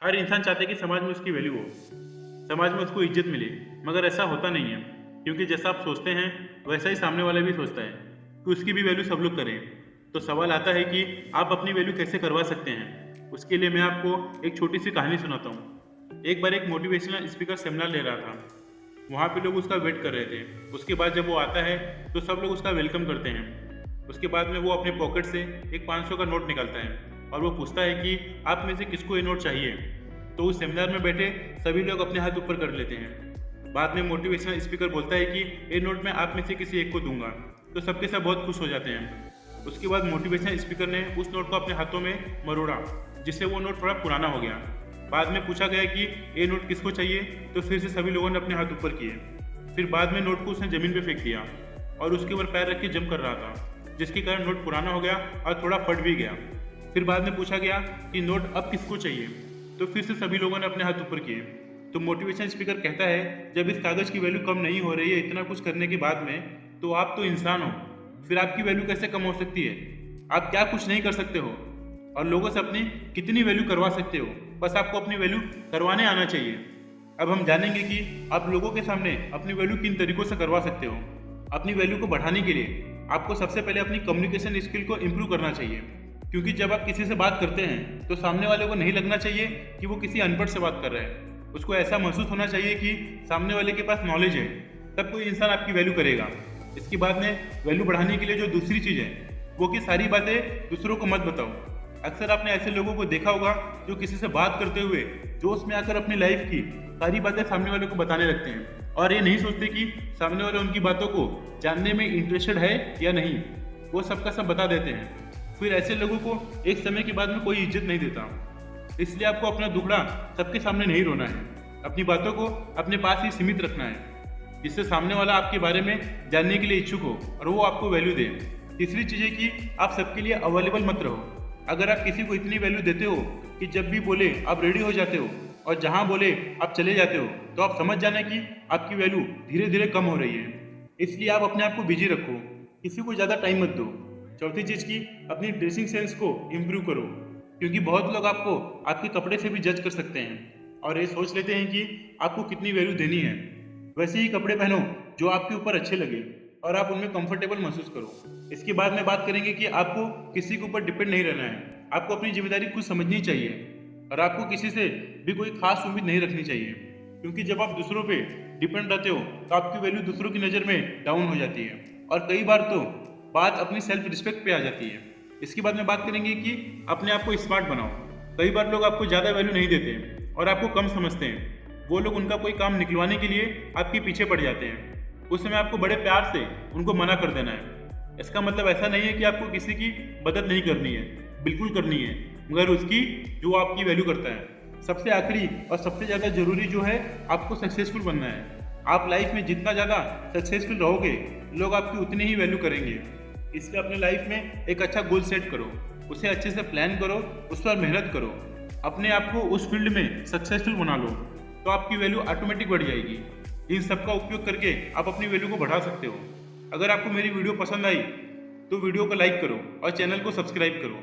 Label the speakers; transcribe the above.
Speaker 1: हर इंसान चाहता है कि समाज में उसकी वैल्यू हो, समाज में उसको इज्जत मिले, मगर ऐसा होता नहीं है। क्योंकि जैसा आप सोचते हैं वैसा ही सामने वाला भी सोचता है कि उसकी भी वैल्यू सब लोग करें। तो सवाल आता है कि आप अपनी वैल्यू कैसे करवा सकते हैं। उसके लिए मैं आपको एक छोटी सी कहानी सुनाता हूँ। एक बार एक मोटिवेशनल स्पीकर सेमिनार ले रहा था। वहाँ पे लोग उसका वेट कर रहे थे। उसके बाद जब वो आता है तो सब लोग उसका वेलकम करते हैं। उसके बाद में वो अपने पॉकेट से एक 500 का नोट निकालता है और वो पूछता है कि आप में से किसको ये नोट चाहिए। तो उस सेमिनार में बैठे सभी लोग अपने हाथ ऊपर कर लेते हैं। बाद में मोटिवेशनल स्पीकर बोलता है कि ये नोट मैं आप में से किसी एक को दूंगा। तो सबके सब बहुत खुश हो जाते हैं। उसके बाद मोटिवेशनल स्पीकर ने उस नोट को अपने हाथों में मरोड़ा, जिससे वो नोट थोड़ा पुराना हो गया। बाद में पूछा गया कि ये नोट किसको चाहिए, तो फिर से सभी लोगों ने अपने हाथ ऊपर किए। फिर बाद में नोट को उसने जमीन पे फेंक दिया और उसके ऊपर पैर रख के जंप कर रहा था, जिसके कारण नोट पुराना हो गया और थोड़ा फट भी गया। फिर बाद में पूछा गया कि नोट अब किसको चाहिए, तो फिर से सभी लोगों ने अपने हाथ ऊपर किए। तो मोटिवेशन स्पीकर कहता है, जब इस कागज की वैल्यू कम नहीं हो रही है इतना कुछ करने के बाद में, तो आप तो इंसान हो, फिर आपकी वैल्यू कैसे कम हो सकती है। आप क्या कुछ नहीं कर सकते हो और लोगों से अपनी कितनी वैल्यू करवा सकते हो। बस आपको अपनी वैल्यू करवाने आना चाहिए। अब हम जानेंगे कि आप लोगों के सामने अपनी वैल्यू किन तरीकों से करवा सकते हो। अपनी वैल्यू को बढ़ाने के लिए आपको सबसे पहले अपनी कम्युनिकेशन स्किल को इम्प्रूव करना चाहिए। क्योंकि जब आप किसी से बात करते हैं तो सामने वाले को नहीं लगना चाहिए कि वो किसी अनपढ़ से बात कर रहा है। उसको ऐसा महसूस होना चाहिए कि सामने वाले के पास नॉलेज है, तब कोई इंसान आपकी वैल्यू करेगा। इसके बाद में वैल्यू बढ़ाने के लिए जो दूसरी चीज़ है वो कि सारी बातें दूसरों को मत बताओ। अक्सर आपने ऐसे लोगों को देखा होगा जो किसी से बात करते हुए जोश में आकर अपनी लाइफ की सारी बातें सामने वाले को बताने लगते हैं और ये नहीं सोचते कि सामने वाले उनकी बातों को जानने में इंटरेस्टेड है या नहीं। वो सबका सब बता देते हैं। फिर ऐसे लोगों को एक समय के बाद में कोई इज्जत नहीं देता। इसलिए आपको अपना दुखड़ा सबके सामने नहीं रोना है। अपनी बातों को अपने पास ही सीमित रखना है, जिससे सामने वाला आपके बारे में जानने के लिए इच्छुक हो और वो आपको वैल्यू दे। तीसरी चीज़ है कि आप सबके लिए अवेलेबल मत रहो। अगर आप किसी को इतनी वैल्यू देते हो कि जब भी बोले आप रेडी हो जाते हो और जहाँ बोले आप चले जाते हो, तो आप समझ जाना कि आपकी वैल्यू धीरे धीरे कम हो रही है। इसलिए आप अपने आप को बिजी रखो, किसी को ज़्यादा टाइम मत दो। चौथी चीज़ की अपनी ड्रेसिंग सेंस को इम्प्रूव करो, क्योंकि बहुत लोग आपको आपके कपड़े से भी जज कर सकते हैं और ये सोच लेते हैं कि आपको कितनी वैल्यू देनी है। वैसे ही कपड़े पहनो जो आपके ऊपर अच्छे लगे और आप उनमें कंफर्टेबल महसूस करो। इसके बाद में बात करेंगे कि आपको किसी के ऊपर डिपेंड नहीं रहना है। आपको अपनी जिम्मेदारी खुद समझनी चाहिए और आपको किसी से भी कोई खास उम्मीद नहीं रखनी चाहिए। क्योंकि जब आप दूसरों पे डिपेंड रहते हो तो आपकी वैल्यू दूसरों की नज़र में डाउन हो जाती है और कई बार तो बात अपनी सेल्फ रिस्पेक्ट पे आ जाती है। इसके बाद में बात करेंगे कि अपने आप को स्मार्ट बनाओ। कई बार लोग आपको ज़्यादा वैल्यू नहीं देते और आपको कम समझते हैं। वो लोग उनका कोई काम निकलवाने के लिए आपके पीछे पड़ जाते हैं। उस समय आपको बड़े प्यार से उनको मना कर देना है। इसका मतलब ऐसा नहीं है कि आपको किसी की मदद नहीं करनी है, बिल्कुल करनी है, मगर उसकी जो आपकी वैल्यू करता है। सबसे आखिरी और सबसे ज़्यादा जरूरी जो है, आपको सक्सेसफुल बनना है। आप लाइफ में जितना ज़्यादा सक्सेसफुल रहोगे, लोग आपकी उतनी ही वैल्यू करेंगे। इसलिए अपने लाइफ में एक अच्छा गोल सेट करो, उसे अच्छे से प्लान करो, उस पर मेहनत करो, अपने आप को उस फील्ड में सक्सेसफुल बना लो, तो आपकी वैल्यू ऑटोमेटिक बढ़ जाएगी। इन सब का उपयोग करके आप अपनी वैल्यू को बढ़ा सकते हो। अगर आपको मेरी वीडियो पसंद आई तो वीडियो को लाइक करो और चैनल को सब्सक्राइब करो।